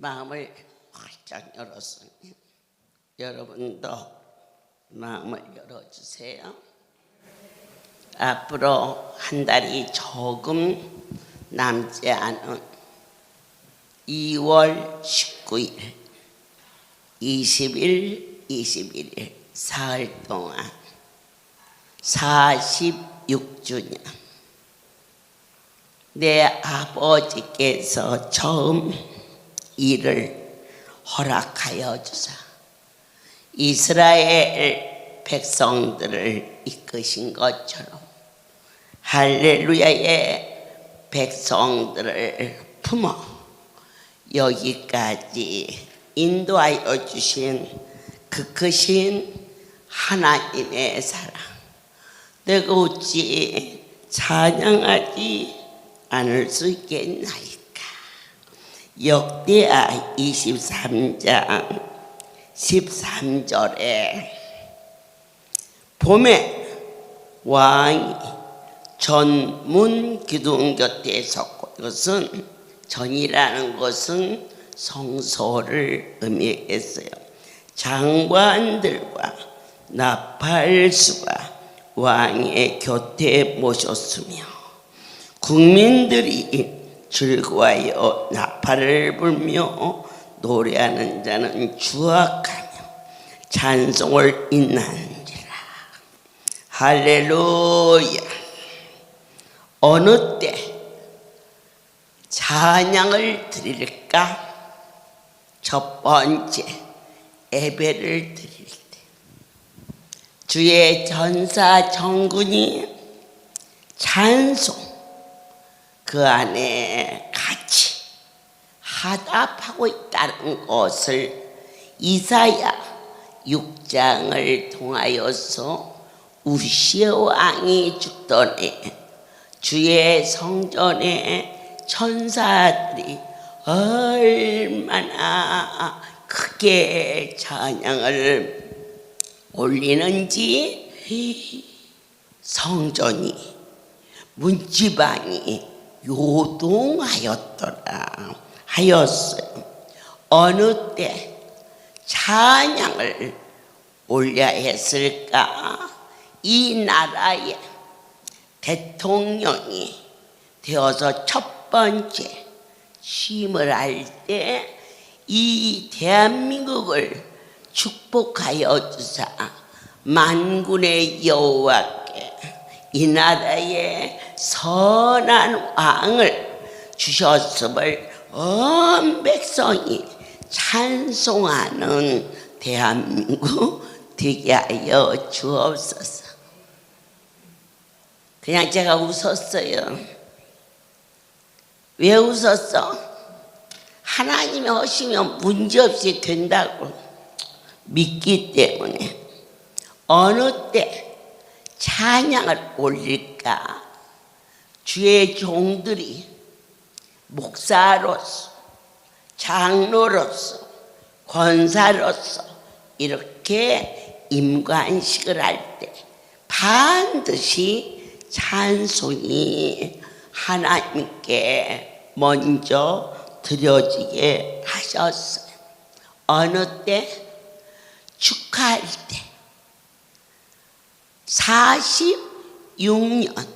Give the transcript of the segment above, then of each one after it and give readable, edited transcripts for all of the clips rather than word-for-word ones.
마음을 활짝 열었으니 여러분도 마음을 열어주세요. 앞으로 한 달이 조금 남지 않은 2월 19일, 20일, 21일 사흘 동안 46주년 내 아버지께서 처음 이를 허락하여 주사 이스라엘 백성들을 이끄신 것처럼 할렐루야의 백성들을 품어 여기까지 인도하여 주신 그 크신 하나님의 사랑, 내가 어찌 찬양하지 않을 수 있겠나이까. 역대하 23장 13절에 봄에 왕이 전문 기둥 곁에 섰고, 이것은 전이라는 것은 성소를 의미했어요. 장관들과 나팔수가 왕의 곁에 모셨으며 국민들이 즐거워하여 나팔을 불며 노래하는 자는 주악하며 찬송을 인하는지라. 할렐루야. 어느 때 찬양을 드릴까? 첫 번째, 예배를 드릴 때 주의 전사 전군이 찬송 그 안에 같이 하답하고 있다는 것을 이사야 6장을 통하여서 우시아 왕이 죽던 해 주의 성전에 천사들이 얼마나 크게 찬양을 올리는지 성전이 문지방이 요동하였더라 하였어요. 어느 때 찬양을 올려야 했을까? 이 나라의 대통령이 되어서 첫 번째 취임을 할 때 이 대한민국을 축복하여 주사 만군의 여호와께 이 나라의 선한 왕을 주셨음을 온 백성이 찬송하는 대한민국 되게 하여 주옵소서. 그냥 제가 웃었어요. 왜 웃었어? 하나님이 하시면 문제없이 된다고 믿기 때문에. 어느 때 찬양을 올릴까? 주의 종들이 목사로서 장로로서 권사로서 이렇게 임관식을 할 때 반드시 찬송이 하나님께 먼저 드려지게 하셨어요. 어느 때? 축하할 때 46년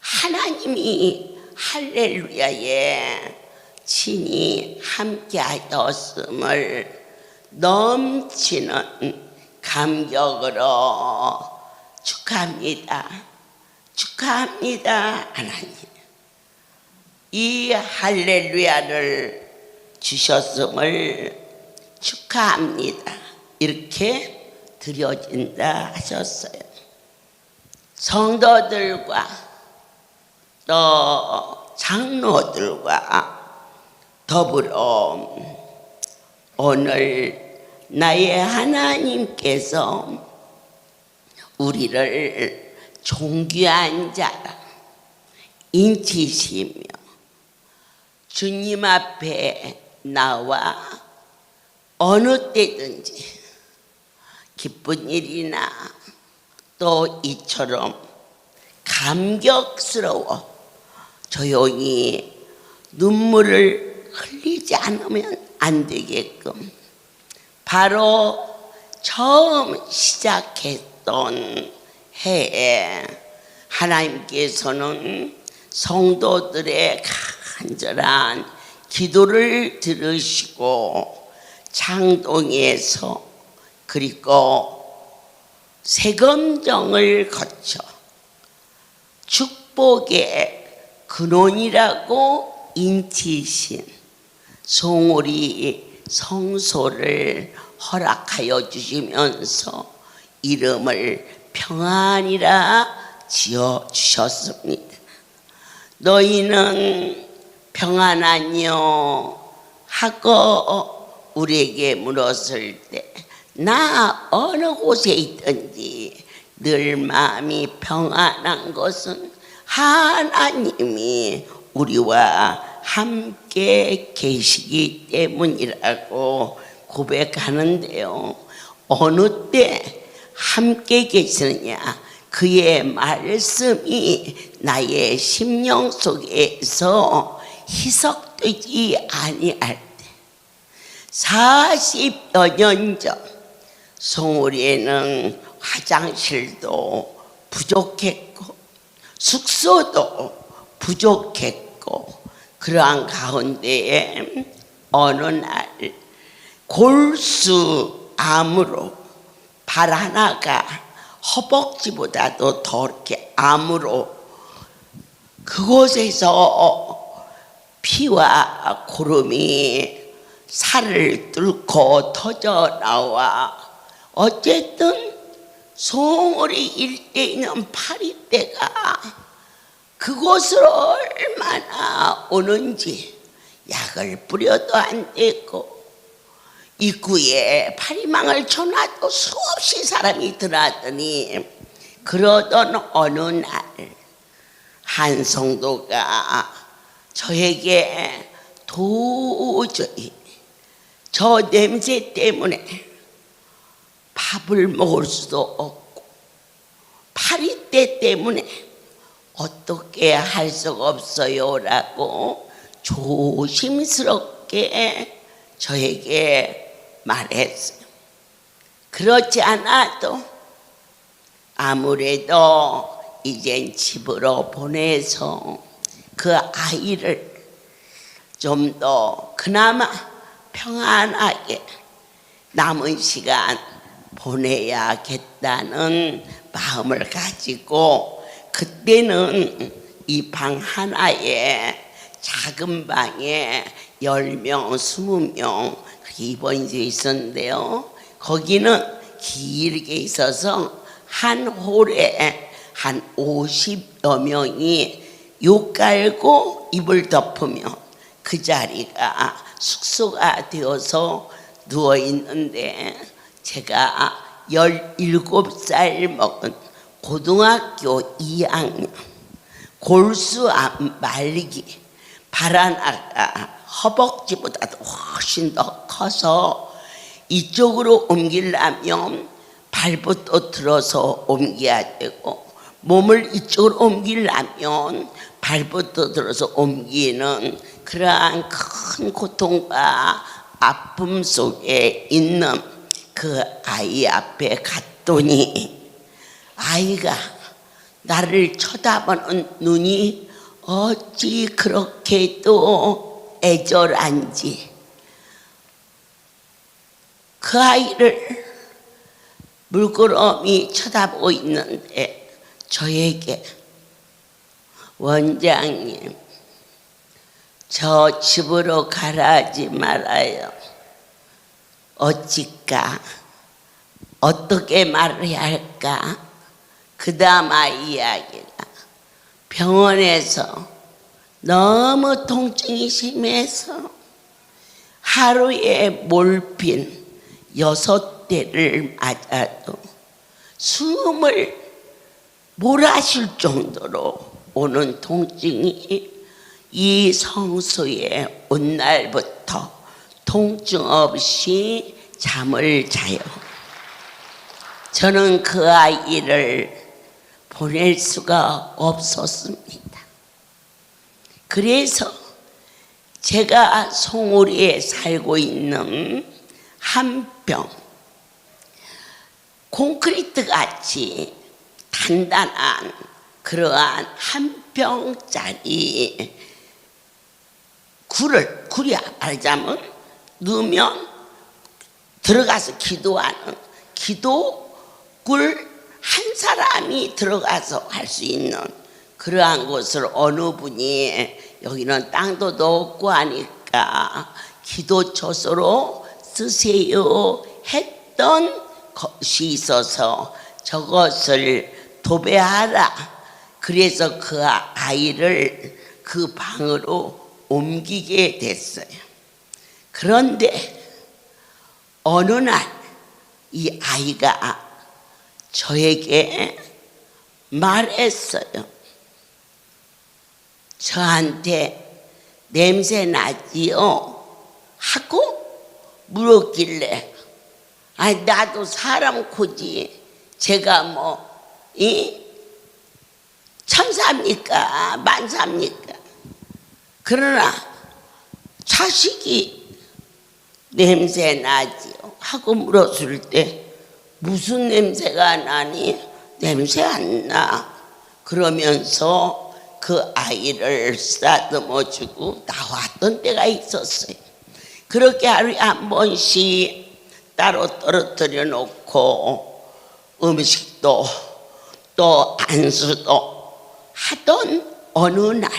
하나님이 할렐루야에 친히 함께 하였음을 넘치는 감격으로 축하합니다. 축하합니다. 하나님, 이 할렐루야를 주셨음을 축하합니다. 이렇게 드려진다 하셨어요. 성도들과 또 장로들과 더불어 오늘 나의 하나님께서 우리를 존귀한 자라 인치시며 주님 앞에 나와 어느 때든지 기쁜 일이나 또 이처럼 감격스러워 조용히 눈물을 흘리지 않으면 안 되게끔 바로 처음 시작했던 해에 하나님께서는 성도들의 간절한 기도를 들으시고 창동에서 그리고 세검정을 거쳐 축복의 근원이라고 인치신 송오리 성소를 허락하여 주시면서 이름을 평안이라 지어 주셨습니다. 너희는 평안하뇨 하고 우리에게 물었을 때 나 어느 곳에 있든지 늘 마음이 평안한 것은 하나님이 우리와 함께 계시기 때문이라고 고백하는데요. 어느 때 함께 계시느냐? 그의 말씀이 나의 심령 속에서 희석되지 아니할 때 40여 년 전 송우리에는 화장실도 부족했고 숙소도 부족했고 그러한 가운데에 어느 날 골수암으로 발 하나가 허벅지보다도 더 이렇게 암으로 그곳에서 피와 고름이 살을 뚫고 터져 나와 어쨌든 송오리 일대에 있는 파리떼가 그곳으로 얼마나 오는지 약을 뿌려도 안 되고 입구에 파리망을 쳐놔도 수없이 사람이 들어왔더니 그러던 어느 날 한 성도가 저에게 도저히 저 냄새 때문에 밥을 먹을 수도 없고 파리떼 때문에 어떻게 할 수가 없어요 라고 조심스럽게 저에게 말했어요. 그렇지 않아도 아무래도 이젠 집으로 보내서 그 아이를 좀 더 그나마 평안하게 남은 시간 보내야겠다는 마음을 가지고 그때는 이 방 하나에 작은 방에 10명, 20명 입원돼 있었는데요. 거기는 길게 있어서 한 홀에 한 50여 명이 욕 깔고 이불 덮으며 그 자리가 숙소가 되어서 누워 있는데 제가 17살 먹은 고등학교 2학년 골수암 말기 발 하나가 허벅지보다도 훨씬 더 커서 이쪽으로 옮기려면 발부터 들어서 옮겨야 되고 몸을 이쪽으로 옮기려면 발부터 들어서 옮기는 그러한 큰 고통과 아픔 속에 있는 그 아이 앞에 갔더니 아이가 나를 쳐다보는 눈이 어찌 그렇게도 애절한지 그 아이를 물끄러미 쳐다보고 있는데 저에게 원장님 저 집으로 가라하지 말아요. 어찌까 어떻게 말을 해야 할까? 그 다음 아이 이야기가 병원에서 너무 통증이 심해서 하루에 몰핀 6대를 맞아도 숨을 몰아쉴 정도로 오는 통증이 이 성소에 온 날부터 통증 없이 잠을 자요. 저는 그 아이를 보낼 수가 없었습니다. 그래서 제가 송우리에 살고 있는 한평 콘크리트 같이 단단한 그러한 한 평짜리 굴이야 말하자면 넣으면 들어가서 기도하는 기도굴 한 사람이 들어가서 할 수 있는 그러한 곳을 어느 분이 여기는 땅도 없고 하니까 기도초소로 쓰세요 했던 것이 있어서 저것을 도배하라. 그래서 그 아이를 그 방으로 옮기게 됐어요. 그런데 어느 날 이 아이가 저에게 말했어요. 저한테 냄새 나지요? 하고 물었길래 아니 나도 사람 코지 제가 천사입니까 만사입니까? 그러나 자식이 냄새 나지요? 하고 물었을 때 무슨 냄새가 나니? 냄새 안 나. 그러면서 그 아이를 쓰다듬어 주고 나왔던 때가 있었어요. 그렇게 하루에 한 번씩 따로 떨어뜨려 놓고 음식도 또 안수도 하던 어느 날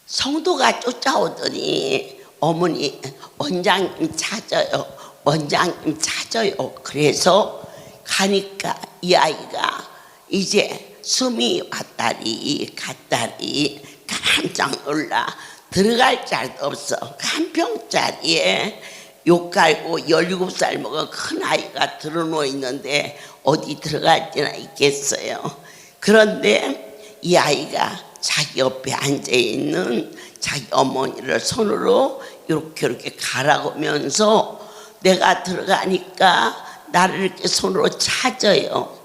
성도가 쫓아오더니 어머니 원장님 찾아요. 원장님 찾아요. 그래서 가니까 이 아이가 이제 숨이 왔다리 갔다리 깜짝 놀라 들어갈 자리도 없어. 한 평짜리에 욕 갈고 17살 먹은 큰 아이가 들어놓여 있는데 어디 들어갈지나 있겠어요. 그런데 이 아이가 자기 옆에 앉아있는 자기 어머니를 손으로 이렇게 가라고면서 내가 들어가니까 나를 이렇게 손으로 찾아요.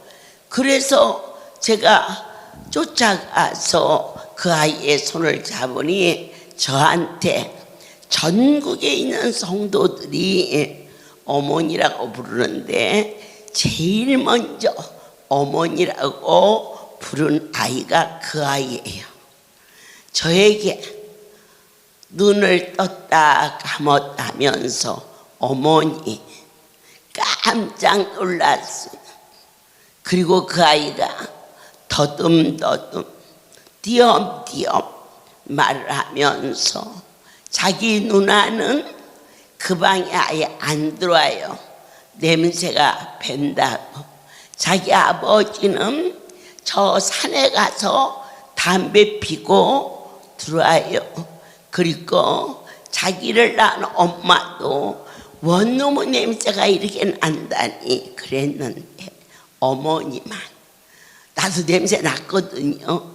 그래서 제가 쫓아가서 그 아이의 손을 잡으니 저한테 전국에 있는 성도들이 어머니라고 부르는데 제일 먼저 어머니라고 부른 아이가 그 아이예요. 저에게 눈을 떴다 감았다면서 어머니 깜짝 놀랐어요. 그리고 그 아이가 더듬더듬 띄엄띄엄 말을 하면서 자기 누나는 그 방에 아예 안 들어와요. 냄새가 밴다고. 자기 아버지는 저 산에 가서 담배 피고 들어와요. 그리고 자기를 낳은 엄마도 원놈의 냄새가 이렇게 난다니 그랬는데 어머니만 나도 냄새 났거든요.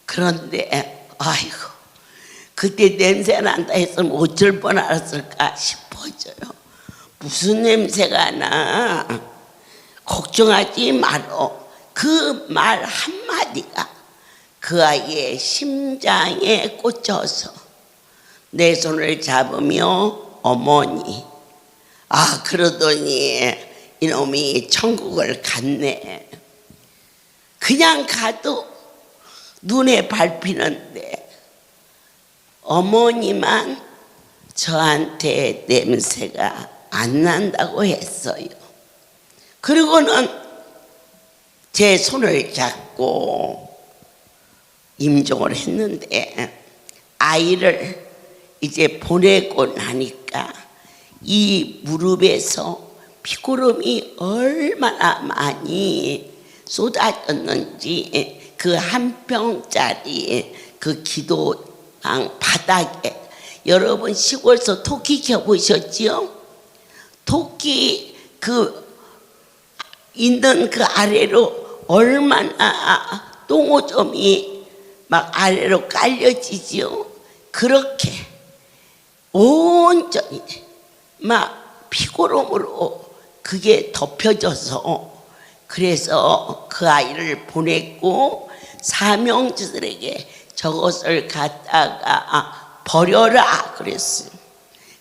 그런데 아이고 그때 냄새 난다 했으면 어쩔 뻔 알았을까 싶어져요. 무슨 냄새가 나? 걱정하지 말어. 그 말 한마디가 그 아이의 심장에 꽂혀서 내 손을 잡으며 어머니 그러더니 이놈이 천국을 갔네. 그냥 가도 눈에 밟히는데 어머니만 저한테 냄새가 안 난다고 했어요. 그리고는 제 손을 잡고 임종을 했는데 아이를 이제 보내고 나니까 이 무릎에서 피고름이 얼마나 많이 쏟아졌는지 그 한 평짜리 그 기도방 바닥에 여러분 시골에서 토끼 켜보셨지요? 토끼 그 있는 그 아래로 얼마나 똥오줌이 막 아래로 깔려지지요? 그렇게 온전히 막 피고름으로 그게 덮여져서 그래서 그 아이를 보냈고 사명자들에게 저것을 갖다가 버려라 그랬어요.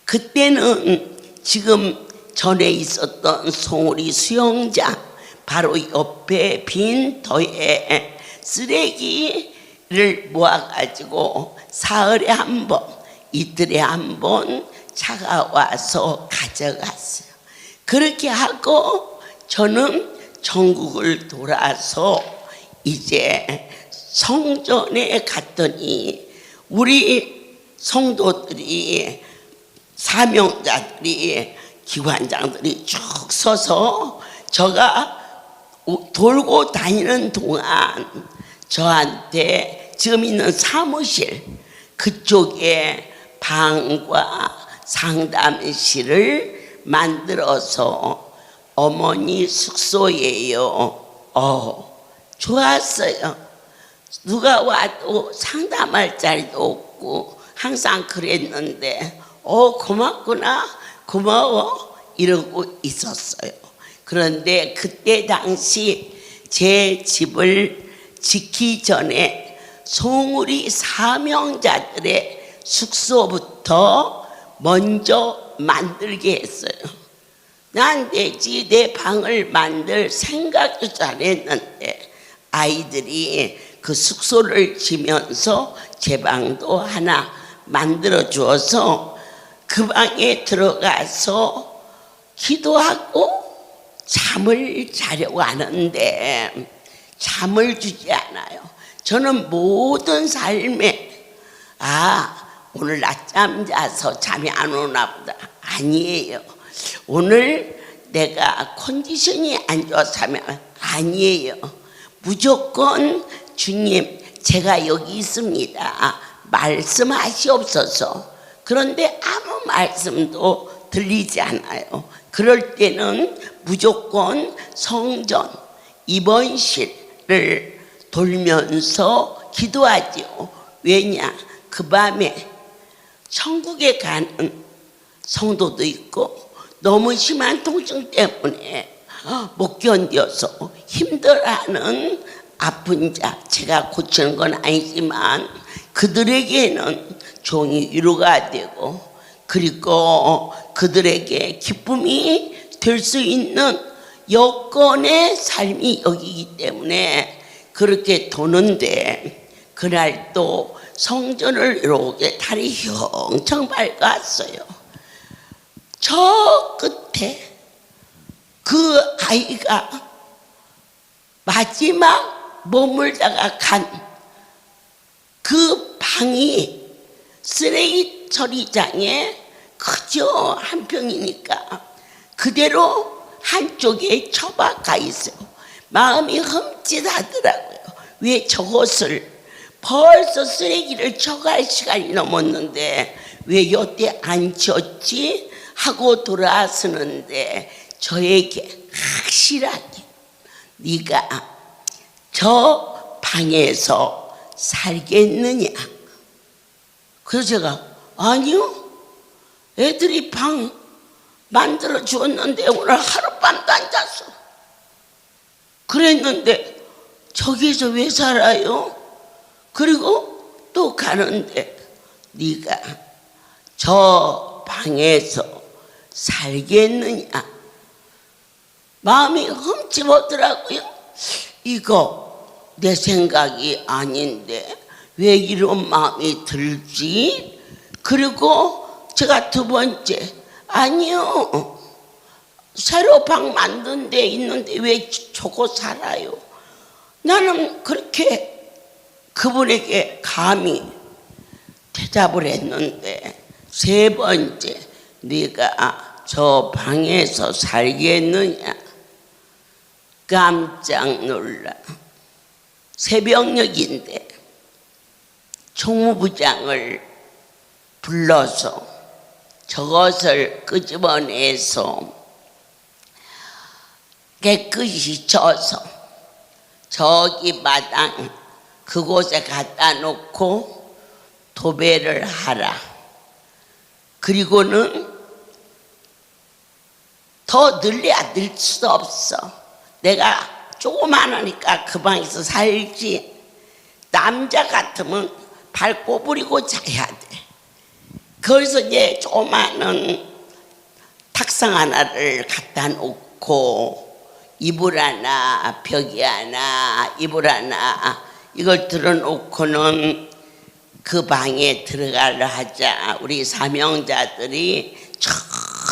그때는 지금 전에 있었던 송우리 수영장 바로 옆에 빈 터에 쓰레기를 모아가지고 사흘에 한 번, 이틀에 한 번 차가 와서 가져갔어요. 그렇게 하고 저는 전국을 돌아서 이제 성전에 갔더니 우리 성도들이, 사명자들이, 기관장들이 쭉 서서 제가 돌고 다니는 동안 저한테 지금 있는 사무실 그쪽에 방과 상담실을 만들어서 어머니 숙소예요. 좋았어요. 누가 와도 상담할 자리도 없고 항상 그랬는데 고맙구나, 고마워 이러고 있었어요. 그런데 그때 당시 제 집을 짓기 전에 송우리 사명자들의 숙소부터 먼저 만들게 했어요. 난 내 방을 만들 생각도 잘했는데 아이들이 그 숙소를 지면서 제 방도 하나 만들어 주어서 그 방에 들어가서 기도하고 잠을 자려고 하는데 잠을 주지 않아요. 저는 모든 삶에 오늘 낮잠 자서 잠이 안 오나 보다. 아니에요. 오늘 내가 컨디션이 안 좋아서 하면 아니에요. 무조건 주님 제가 여기 있습니다. 말씀하시옵소서. 그런데 아무 말씀도 들리지 않아요. 그럴 때는 무조건 성전 입원실을 돌면서 기도하지요. 왜냐? 그 밤에 천국에 가는 성도도 있고 너무 심한 통증 때문에 못 견뎌서 힘들어하는 아픈 자, 제가 고치는 건 아니지만 그들에게는 종이 위로가 되고 그리고 그들에게 기쁨이 될 수 있는 여건의 삶이 여기이기 때문에 그렇게 도는데 그날 또 성전을 이렇게 달이 형청 밝았어요. 저 끝에 그 아이가 마지막 머물다가 간 그 방이 쓰레기 처리장에 그저 한 평이니까 그대로 한쪽에 처박아 있어요. 마음이 흠칫하더라고요. 왜 저것을 벌써 쓰레기를 처갈 시간이 넘었는데 왜 여태 안 쳤지 하고 돌아서는데 저에게 확실하게 네가 저 방에서 살겠느냐. 그래서 제가 아니요, 애들이 방 만들어 주었는데 오늘 하룻밤도 안 잤어. 그랬는데 저기서 왜 살아요? 그리고 또 가는데 네가 저 방에서 살겠느냐. 마음이 흠집어더라고요. 이거 내 생각이 아닌데 왜 이런 마음이 들지? 그리고 제가 두 번째 아니요, 새로 방 만든 데 있는데 왜 저거 살아요? 나는 그렇게 그분에게 감히 대답을 했는데 세 번째 네가 저 방에서 살겠느냐. 깜짝 놀라. 새벽녘인데 총무부장을 불러서 저것을 끄집어내서 깨끗이 쳐서 저기 마당 그곳에 갖다 놓고 도배를 하라. 그리고는 더 늘려야 늘 수 없어. 내가 조그마하니까 그 방에서 살지. 남자 같으면 발 꼬부리고 자야 돼. 거기서 이제 조그마한 탁상 하나를 갖다 놓고 이불 하나, 벽이 하나, 이불 하나 이걸 들어놓고는 그 방에 들어가려 하자 우리 사명자들이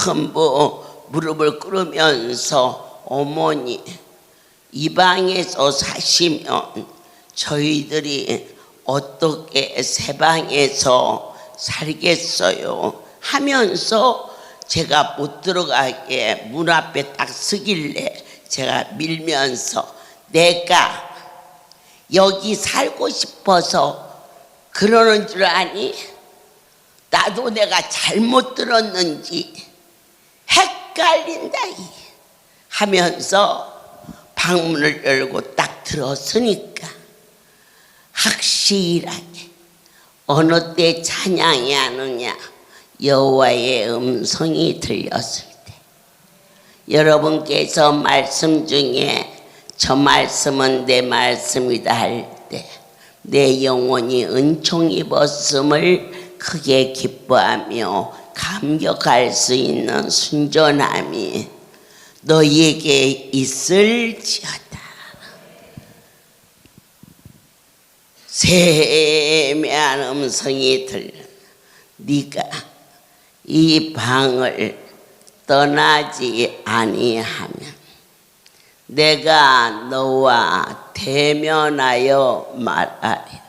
전부 무릎을 꿇으면서 어머니 이 방에서 사시면 저희들이 어떻게 새 방에서 살겠어요 하면서 제가 못 들어가게 문 앞에 딱 서길래 제가 밀면서 내가 여기 살고 싶어서 그러는 줄 아니? 나도 내가 잘못 들었는지 헷갈린다 하면서 방문을 열고 딱 들었으니까 확실하게 어느 때 찬양이 하느냐 여호와의 음성이 들렸을 때 여러분께서 말씀 중에 저 말씀은 내 말씀이다 할 때 내 영혼이 은총 입었음을 크게 기뻐하며 감격할 수 있는 순전함이 너희에게 있을지어다. 세미한 음성이 들려 네가 이 방을 떠나지 아니하면 내가 너와 대면하여 말하리라.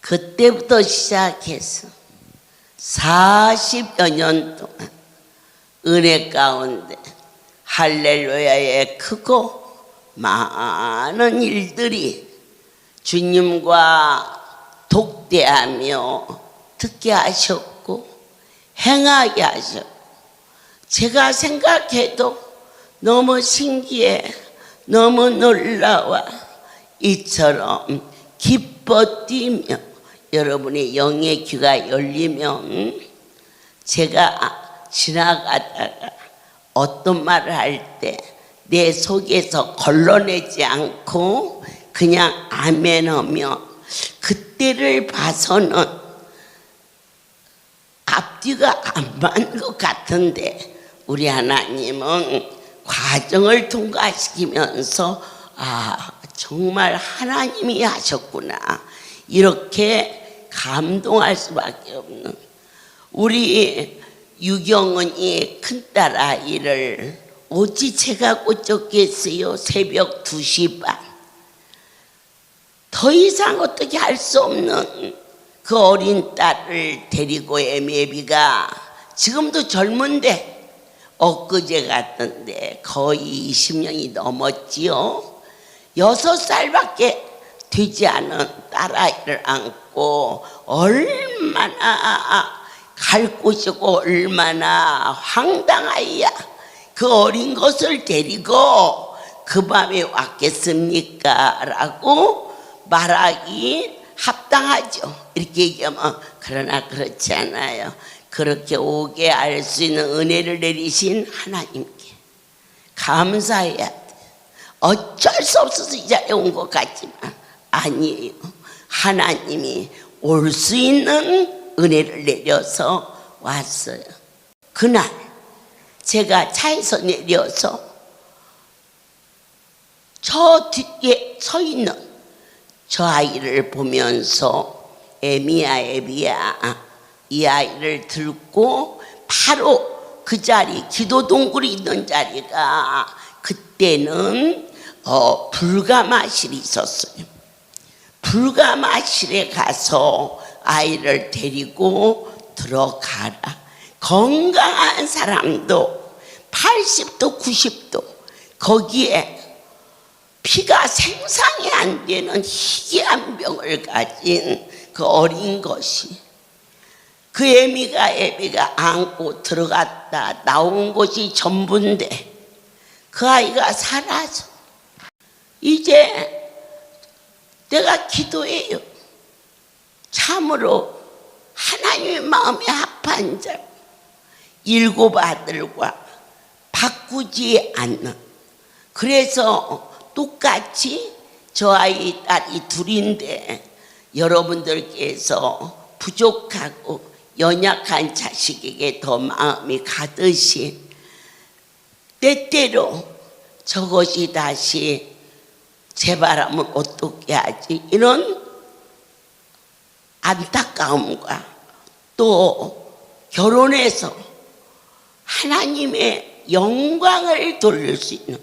그때부터 시작해서 40여 년 동안 은혜 가운데 할렐루야의 크고 많은 일들이 주님과 독대하며 듣게 하셨고 행하게 하셨고 제가 생각해도 너무 신기해 너무 놀라워 이처럼 기뻐 뛰며 여러분의 영의 귀가 열리면 제가 지나가다가 어떤 말을 할 때 내 속에서 걸러내지 않고 그냥 아멘 하며 그때를 봐서는 앞뒤가 안 맞는 것 같은데 우리 하나님은 과정을 통과시키면서 정말 하나님이 하셨구나 이렇게 감동할 수밖에 없는 우리 유경은이 큰딸 아이를 어찌 제가 꽂혔겠어요. 새벽 2시 반 더 이상 어떻게 할 수 없는 그 어린 딸을 데리고 애매비가 지금도 젊은데 엊그제 같던데 거의 20년이 넘었지요. 6살밖에 되지 않은 딸아이를 안고 얼마나 갈 곳이고 얼마나 황당하야 그 어린 것을 데리고 그 밤에 왔겠습니까? 라고 말하기 합당하죠. 이렇게 얘기하면 그러나 그렇지 않아요. 그렇게 오게 할 수 있는 은혜를 내리신 하나님께 감사해야 돼. 어쩔 수 없어서 이 자리에 온 것 같지만 아니에요. 하나님이 올 수 있는 은혜를 내려서 왔어요. 그날 제가 차에서 내려서 저 뒤에 서 있는 저 아이를 보면서 애미야 이 아이를 들고 바로 그 자리 기도 동굴이 있는 자리가 그때는 불가마실이 있었어요. 불가마실에 가서 아이를 데리고 들어가라. 건강한 사람도 80도 90도 거기에 피가 생산이 안 되는 희귀한 병을 가진 그 어린 것이 그 애미가 안고 들어갔다 나온 것이 전부인데 그 아이가 사라져. 이제 내가 기도해요. 참으로 하나님의 마음에 합한 자 7 아들과 바꾸지 않는 그래서 똑같이 저 아이 딸이 둘인데 여러분들께서 부족하고 연약한 자식에게 더 마음이 가듯이 때때로 저것이 다시 재발하면 어떻게 하지? 이런 안타까움과 또 결혼해서 하나님의 영광을 돌릴 수 있는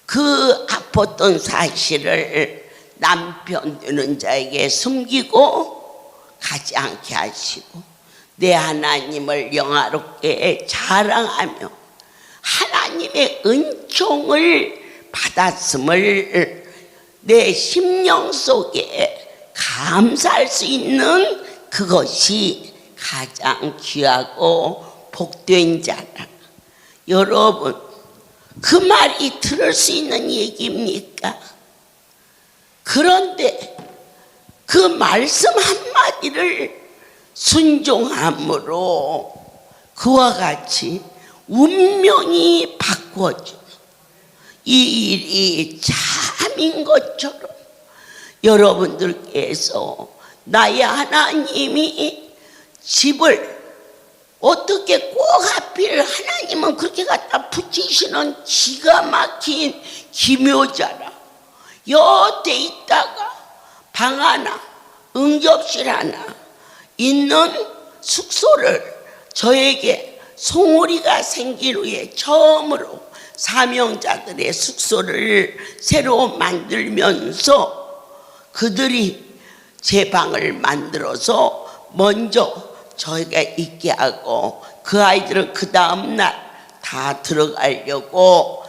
그 아팠던 사실을 남편 되는 자에게 숨기고 가지 않게 하시고 내 하나님을 영화롭게 자랑하며 하나님의 은총을 받았음을 내 심령 속에 감사할 수 있는 그것이 가장 귀하고 복된 자라. 여러분, 그 말이 들을 수 있는 얘기입니까? 그런데 그 말씀 한마디를 순종함으로 그와 같이 운명이 바꿔주는 이 일이 참인 것처럼 여러분들께서 나의 하나님이 집을 어떻게 꼭 하필 하나님은 그렇게 갖다 붙이시는 기가 막힌 기묘자라. 여태 있다가 방 하나, 응접실 하나 있는 숙소를 저에게 송우리가 생긴 후에 처음으로 사명자들의 숙소를 새로 만들면서 그들이 제 방을 만들어서 먼저 저희가 있게 하고 그 아이들은 그 다음날 다 들어가려고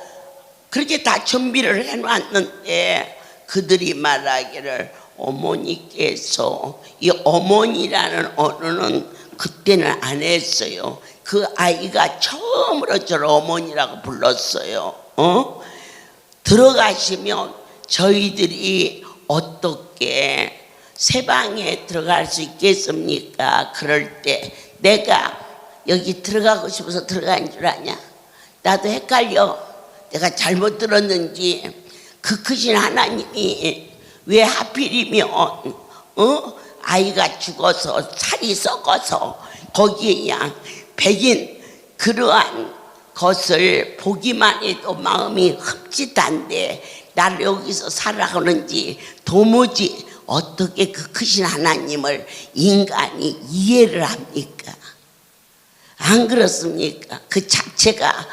그렇게 다 준비를 해놨는데 그들이 말하기를 어머니께서 이 어머니라는 언어는 그때는 안 했어요. 그 아이가 처음으로 저를 어머니라고 불렀어요. 들어가시면 저희들이 어떻게 새 방에 들어갈 수 있겠습니까? 그럴 때 내가 여기 들어가고 싶어서 들어간 줄 아냐? 나도 헷갈려. 내가 잘못 들었는지 그 크신 하나님이 왜 하필이면 아이가 죽어서 살이 썩어서 거기에 양 백인 그러한 것을 보기만 해도 마음이 흡짓한데 나를 여기서 살아가는지 도무지 어떻게 그 크신 하나님을 인간이 이해를 합니까? 안 그렇습니까? 그 자체가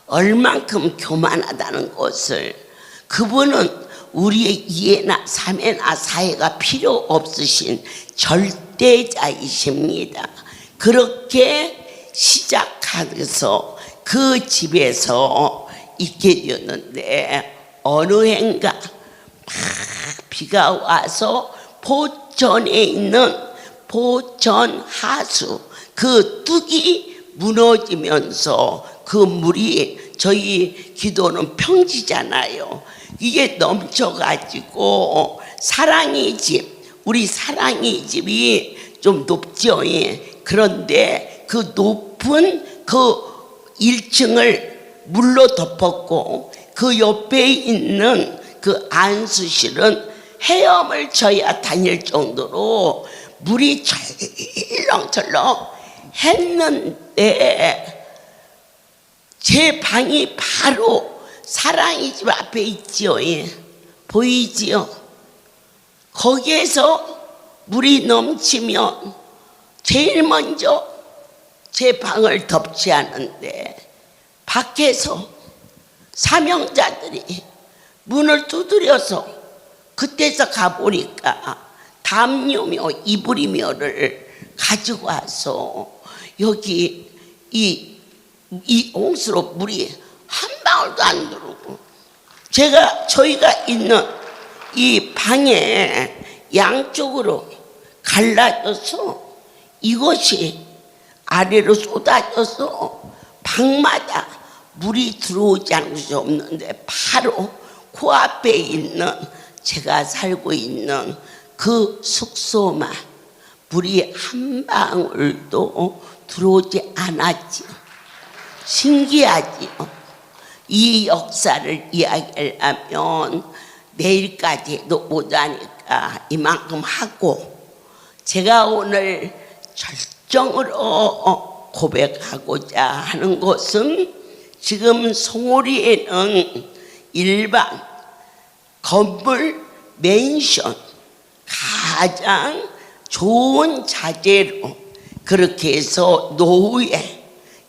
얼만큼 교만하다는 것을 그분은 우리의 이해나 삼해나 사해가 필요 없으신 절대자이십니다. 그렇게 시작해서 그 집에서 있게 되었는데 어느 해인가 막 비가 와서 포천에 있는 포천 하수 그 뚝이 무너지면서 그 물이 저희 기도는 평지잖아요. 이게 넘쳐가지고 사랑이 집, 우리 사랑이 집이 좀 높죠. 그런데 그 높은 그 1층을 물로 덮었고 그 옆에 있는 그 안수실은 헤엄을 쳐야 다닐 정도로 물이 철렁철렁 했는데 제 방이 바로 사랑이 집 앞에 있지요. 보이지요? 거기에서 물이 넘치면 제일 먼저 제 방을 덮지 않은데 밖에서 사명자들이 문을 두드려서 그때서 가보니까 담요며 이불이며를 가지고 와서 여기 이 홍수로 물이 한 방울도 안 들어오고 저희가 있는 이 방에 양쪽으로 갈라져서 이것이 아래로 쏟아져서 방마다 물이 들어오지 않을 수 없는데 바로 그 앞에 있는 제가 살고 있는 그 숙소만 물이 한 방울도 들어오지 않았지요. 신기하지요. 이 역사를 이야기하면 내일까지 해도 못하니까 이만큼 하고 제가 오늘 절정으로 고백하고자 하는 것은 지금 송오리에는 일반 건물 맨션 가장 좋은 자재로 그렇게 해서 노후에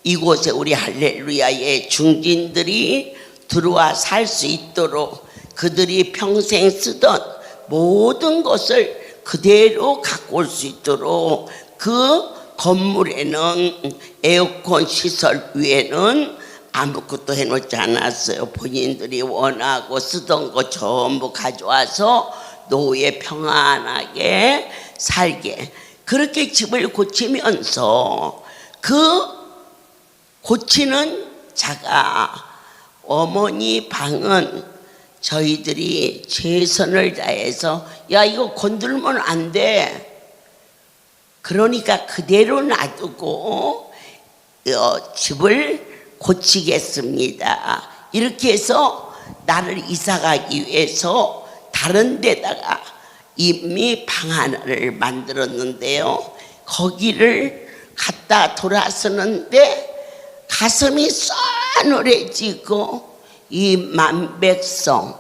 이곳에 우리 할렐루야의 중진들이 들어와 살 수 있도록 그들이 평생 쓰던 모든 것을 그대로 갖고 올 수 있도록 그 건물에는 에어컨 시설 위에는 아무것도 해놓지 않았어요. 본인들이 원하고 쓰던 거 전부 가져와서 노후에 평안하게 살게 그렇게 집을 고치면서 그 고치는 자가 어머니 방은 저희들이 최선을 다해서 야 이거 건들면 안 돼. 그러니까 그대로 놔두고 집을 고치겠습니다. 이렇게 해서 나를 이사가기 위해서 다른 데다가 이미 방 하나를 만들었는데요. 거기를 갔다 돌아서는데 가슴이 싸늘해지고 이 만백성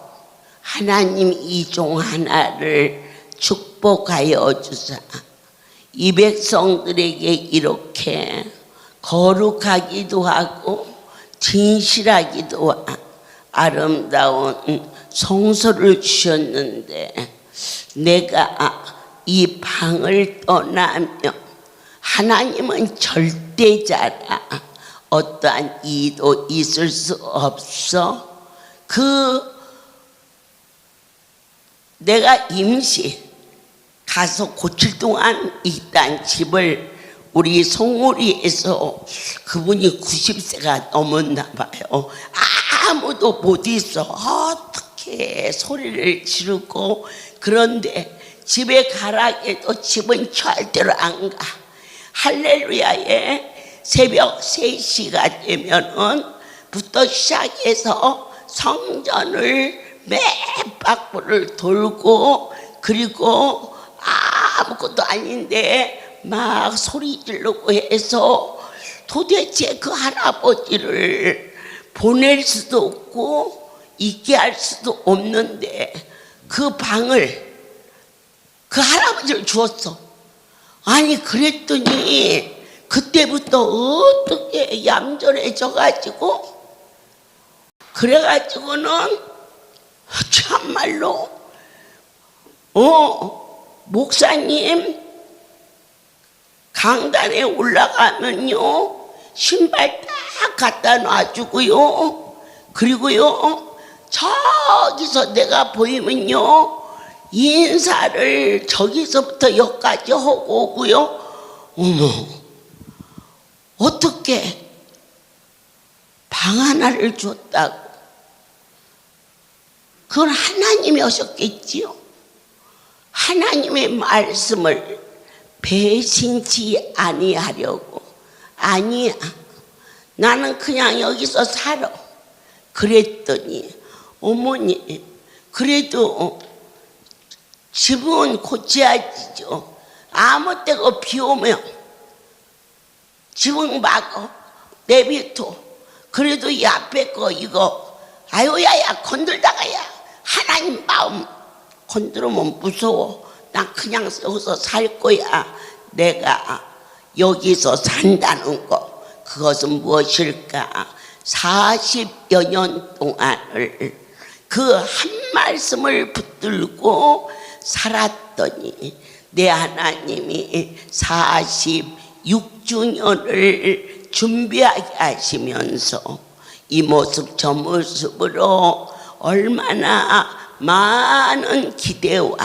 하나님 이종 하나를 축복하여 주사 이 백성들에게 이렇게 거룩하기도 하고 진실하기도 아름다운 성소를 주셨는데 내가 이 방을 떠나며 하나님은 절대자라 어떠한 이도 있을 수 없어. 내가 임시 가서 고칠 동안 일단 집을 우리 송오리에서 그분이 90세가 넘었나 봐요. 아무도 못 있어. 어떻게 소리를 지르고 그런데 집에 가라 해도 집은 절대로 안 가. 할렐루야에 새벽 3시가 되면은 부터 시작해서 성전을 몇 바퀴를 돌고 그리고 아무것도 아닌데 막 소리 지르고 해서 도대체 그 할아버지를 보낼 수도 없고 있게 할 수도 없는데 그 방을 그 할아버지를 주었어. 아니 그랬더니 그때부터 어떻게 얌전해져가지고 그래가지고는 참말로 목사님 강단에 올라가면요 신발 딱 갖다 놔주고요 그리고요 저기서 내가 보이면요 인사를 저기서부터 여기까지 하고 오고요. 어머 어떻게 방 하나를 줬다고? 그건 하나님이 하셨겠지요. 하나님의 말씀을 배신치 아니하려고. 아니야 나는 그냥 여기서 살아. 그랬더니 어머니 그래도 집은 고쳐야지죠. 아무 때고 비 오면 집은 막어 내비둬. 그래도 이 앞에 거 이거 아유야야 건들다가야 하나님 마음 건드리면 무서워. 난 그냥 여기서 살 거야. 내가 여기서 산다는 거 그것은 무엇일까? 40여 년 동안을 그 한 말씀을 붙들고 살았더니 내 하나님이 46주년을 준비하게 하시면서 이 모습 저 모습으로 얼마나 많은 기대와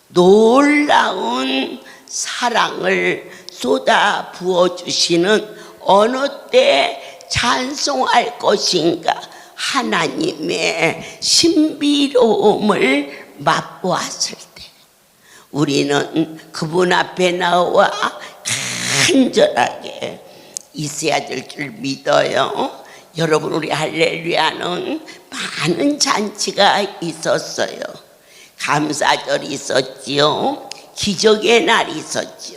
놀라운 사랑을 쏟아 부어주시는 어느 때 찬송할 것인가 하나님의 신비로움을 맛보았을 때 우리는 그분 앞에 나와 간절하게 있어야 될 줄 믿어요. 여러분 우리 할렐루야는 많은 잔치가 있었어요. 감사절이 있었지요. 기적의 날이 있었죠.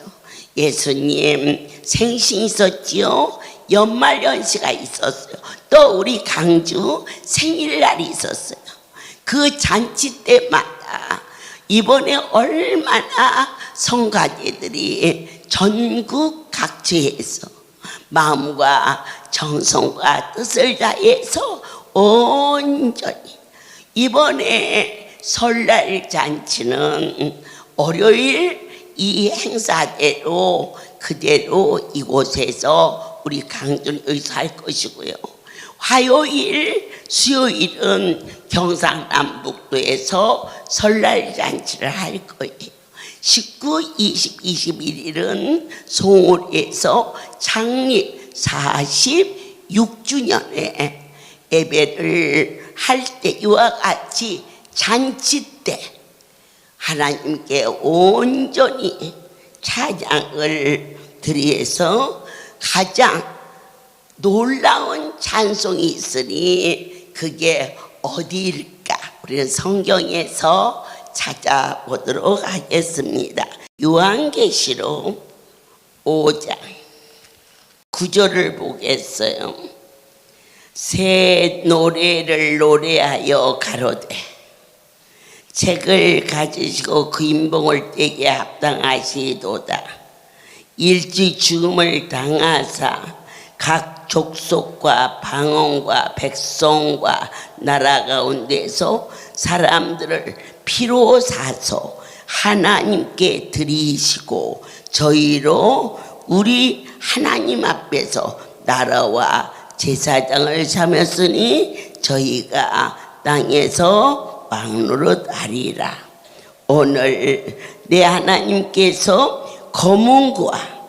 예수님 생신 있었지요. 연말연시가 있었어요. 또 우리 강주 생일날이 있었어요. 그 잔치 때마다 이번에 얼마나 성가대들이 전국 각지에서 마음과 정성과 뜻을 다해서 온전히, 이번에 설날 잔치는 월요일 이 행사대로 그대로 이곳에서 우리 강주는 여기서 할 것이고요. 화요일, 수요일은 경상남북도에서 설날 잔치를 할 거예요. 19, 20, 21일은 송월에서 창립 46주년에 예배를 할 때 이와 같이 잔치 때 하나님께 온전히 찬양을 드려서 가장 놀라운 찬송이 있으니 그게 어디일까? 우리는 성경에서 찾아보도록 하겠습니다. 요한계시록 5장 9절을 보겠어요. 새 노래를 노래하여 가로되 책을 가지시고 그 인봉을 떼게 합당하시도다. 일찍 죽음을 당하사 각 족속과 방언과 백성과 나라 가운데서 사람들을 피로 사서 하나님께 드리시고 저희로 우리 하나님 앞에서 나라와 제사장을 삼았으니 저희가 땅에서 왕노릇하리라. 오늘 내 하나님께서 검은과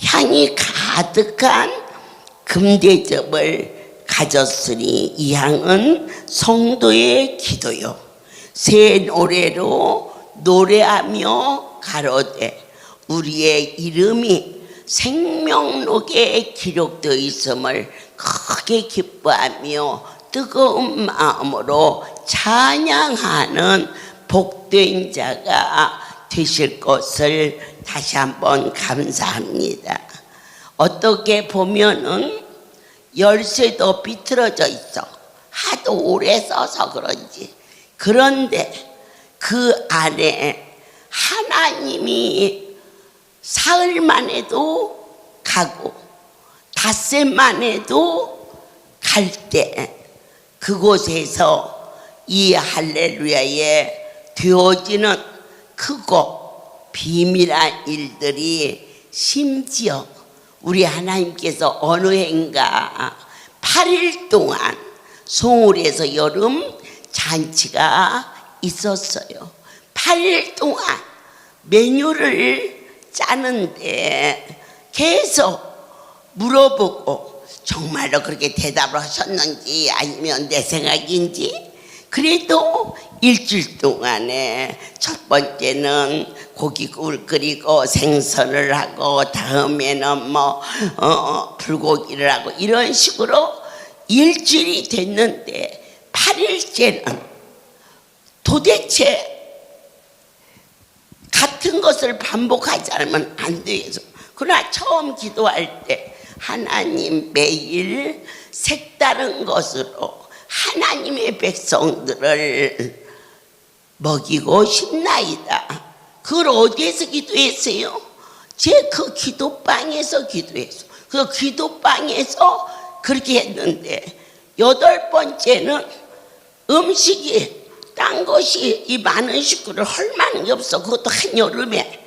향이 가득한 금대접을 가졌으니 이 향은 성도의 기도요. 새 노래로 노래하며 가로되 우리의 이름이 생명록에 기록되어 있음을 크게 기뻐하며 뜨거운 마음으로 찬양하는 복된 자가 되실 것을 다시 한번 감사합니다. 어떻게 보면은 열쇠도 비틀어져 있어. 하도 오래 써서 그런지. 그런데 그 안에 하나님이 사흘 만에도 가고 닷새 만에도 갈 때 그곳에서 이 할렐루야에 되어지는 크고 비밀한 일들이 심지어 우리 하나님께서 어느 해인가 8일 동안 송월에서 여름 잔치가 있었어요. 8일 동안 메뉴를 짜는데 계속 물어보고 정말로 그렇게 대답을 하셨는지 아니면 내 생각인지, 그래도 일주일 동안에 첫 번째는 고기국을 끓이고 생선을 하고 다음에는 불고기를 하고 이런 식으로 일주일이 됐는데 8일째는 도대체 같은 것을 반복하지 않으면 안 돼서, 그러나 처음 기도할 때 하나님 매일 색다른 것으로 하나님의 백성들을 먹이고 싶나이다. 그걸 어디에서 기도했어요? 제 그 기도방에서 기도했어. 그 기도방에서 그렇게 했는데 8번째는 음식이 딴 것이 이 많은 식구를 할 만한 게 없어. 그것도 한여름에.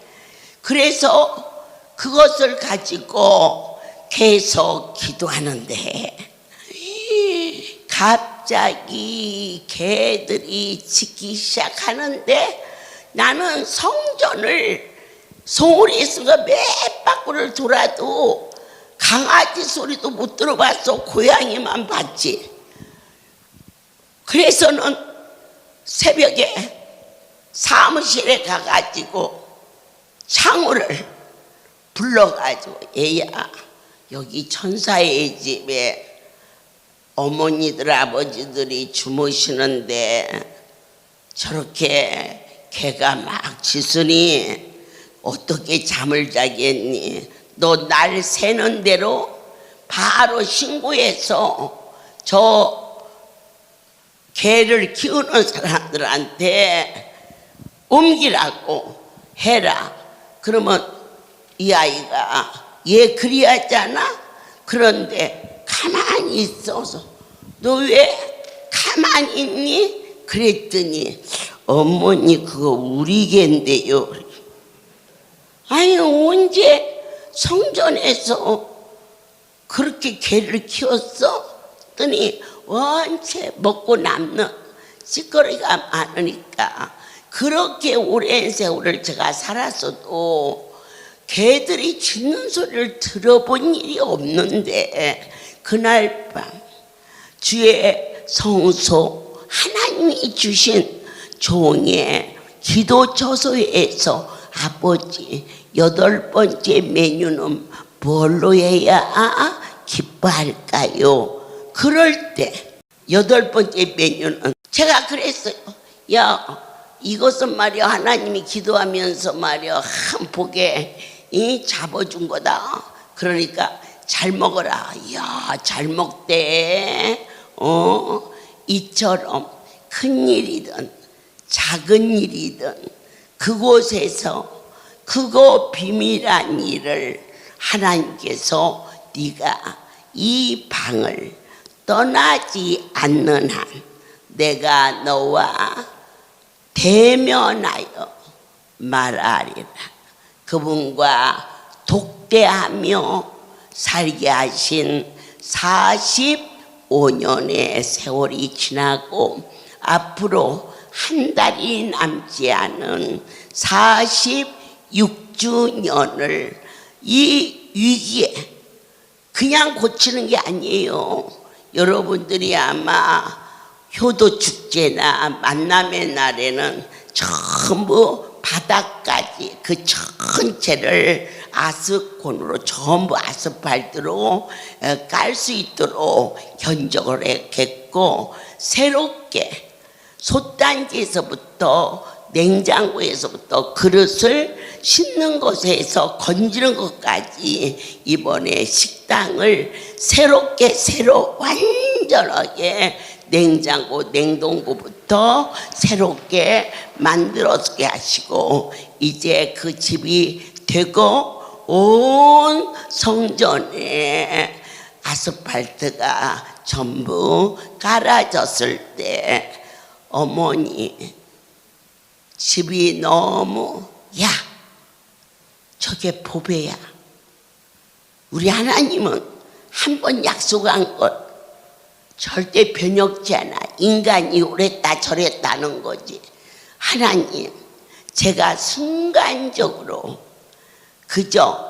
그래서 그것을 가지고 계속 기도하는데 갑자기 개들이 짖기 시작하는데 나는 성전을 송월에서 몇 바퀴를 돌아도 강아지 소리도 못 들어봤어. 고양이만 봤지. 그래서는 새벽에 사무실에 가가지고 창호를 불러가지고 얘야, 여기 천사의 집에 어머니들 아버지들이 주무시는데 저렇게 개가 막 짖으니 어떻게 잠을 자겠니? 너 날 새는 대로 바로 신고해서 저 개를 키우는 사람들한테 옮기라고 해라. 그러면 이 아이가 얘 그리하잖아. 그런데 가만히 있어서 너 왜 가만히 있니? 그랬더니 어머니 그거 우리 개인데요. 아니 언제 성전에서 그렇게 개를 키웠어? 그랬더니 원체 먹고 남는 찌꺼기가 많으니까 그렇게 오랜 세월을 제가 살았어도 개들이 짖는 소리를 들어본 일이 없는데 그날 밤 주의 성소 하나님이 주신 종의 기도 처소에서 아버지 8번째 메뉴는 뭘로 해야 기뻐할까요? 그럴 때 8번째 메뉴는 제가 그랬어요. 야 이것은 말이야 하나님이 기도하면서 말이야 한 복에 잡아준 거다. 그러니까 잘 먹어라. 야 잘 먹대. 이처럼 큰 일이든 작은 일이든 그곳에서 그거 비밀한 일을 하나님께서 네가 이 방을 떠나지 않는 한 내가 너와 대면하여 말하리라. 그분과 독대하며 살게 하신 45년의 세월이 지나고 앞으로 한 달이 남지 않은 46주년을 이 위기에 그냥 고치는 게 아니에요. 여러분들이 아마 효도 축제나 만남의 날에는 전부 바닥까지 그 전체를 아스콘으로 전부 아스팔트로 깔 수 있도록 견적을 했고 새롭게 솥단지에서부터 냉장고에서부터 그릇을 씻는 것에서 건지는 것까지 이번에 식당을 새롭게 새로 완전하게 냉장고 냉동고부터 새롭게 만들었게 하시고 이제 그 집이 되고 온 성전에 아스팔트가 전부 깔아졌을 때 어머니 집이 너무 야 저게 보배야. 우리 하나님은 한 번 약속한 것 절대 변혁지 않아. 인간이 오랬다 저랬다는 거지. 하나님 제가 순간적으로 그저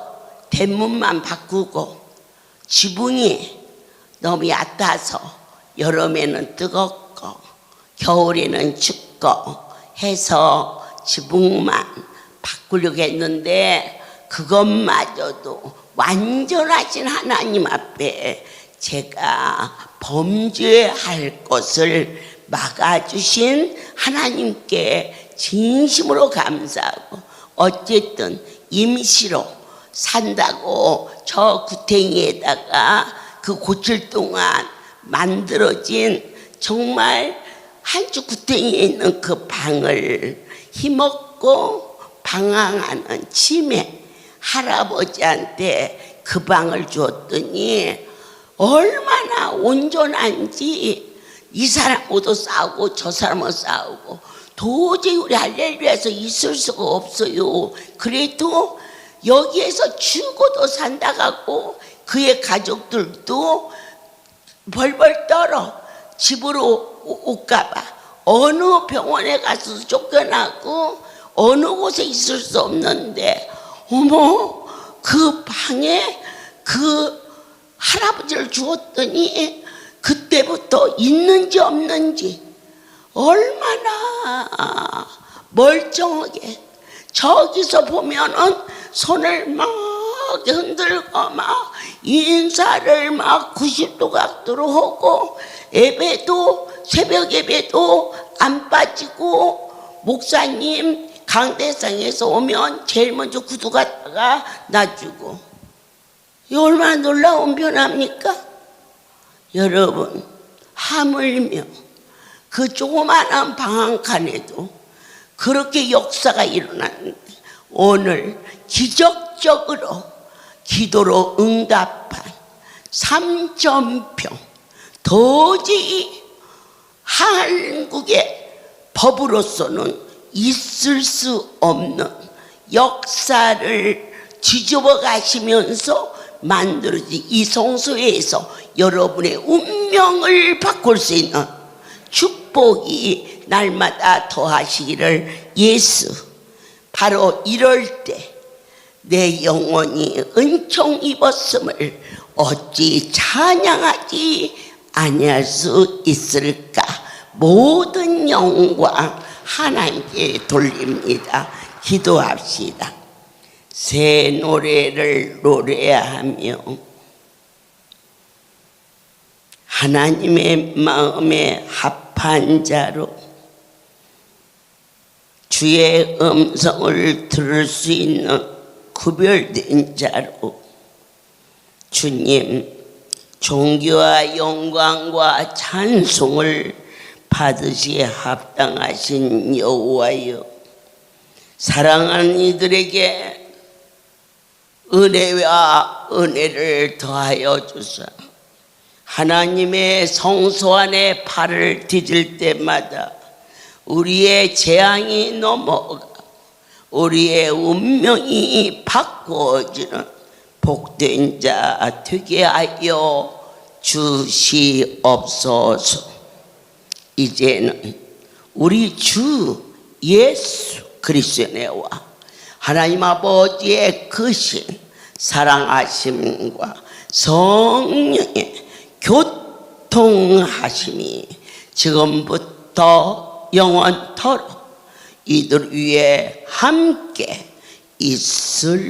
대문만 바꾸고 지붕이 너무 얕아서 여름에는 뜨겁고 겨울에는 춥고 해서 지붕만 바꾸려고 했는데 그것마저도 완전하신 하나님 앞에 제가 범죄할 것을 막아주신 하나님께 진심으로 감사하고 어쨌든 임시로 산다고 저 구탱이에다가 그 고칠 동안 만들어진 정말 한 주 구탱이에 있는 그 방을 힘없고 방황하는 치매 할아버지한테 그 방을 주었더니 얼마나 온전한지 이 사람하고도 싸우고 저 사람하고 싸우고 도저히 우리 할렐루야에서 있을 수가 없어요. 그래도 여기에서 죽어도 산다가고 그의 가족들도 벌벌 떨어 집으로 올까봐 어느 병원에 가서 쫓겨나고 어느 곳에 있을 수 없는데 어머 그 방에 그 할아버지를 주었더니 그때부터 있는지 없는지 얼마나 멀쩡하게 저기서 보면은 손을 막 흔들고 막 인사를 막 90도 각도로 하고 예배도 새벽 예배도 안 빠지고 목사님 강대상에서 오면 제일 먼저 구두 갖다가 놔주고. 이 얼마나 놀라운 변화입니까? 여러분, 하물며 그 조그마한 방 한 칸에도 그렇게 역사가 일어났는데 오늘 기적적으로 기도로 응답한 3,000평, 도저히 한국의 법으로서는 있을 수 없는 역사를 뒤집어 가시면서 만들어진 이 성소에서 여러분의 운명을 바꿀 수 있는 축복이 날마다 더하시기를 예수. 바로 이럴 때 내 영혼이 은총 입었음을 어찌 찬양하지 아니할 수 있을까? 모든 영광 하나님께 돌립니다. 기도합시다. 새 노래를 노래하며 하나님의 마음에 합한 자로 주의 음성을 들을 수 있는 구별된 자로 주님 존귀와 영광과 찬송을 받으시에 합당하신 여호와여, 사랑하는 이들에게 은혜와 은혜를 더하여 주사 하나님의 성소 안에 발을 디딜 때마다 우리의 재앙이 넘어가 우리의 운명이 바꾸어지는 복된 자 되게 하여 주시옵소서. 이제는 우리 주 예수 그리스도의 은혜와 하나님 아버지의 크신 사랑하심과 성령의 교통하심이 지금부터 영원토록 이들 위에 함께 있을지어다.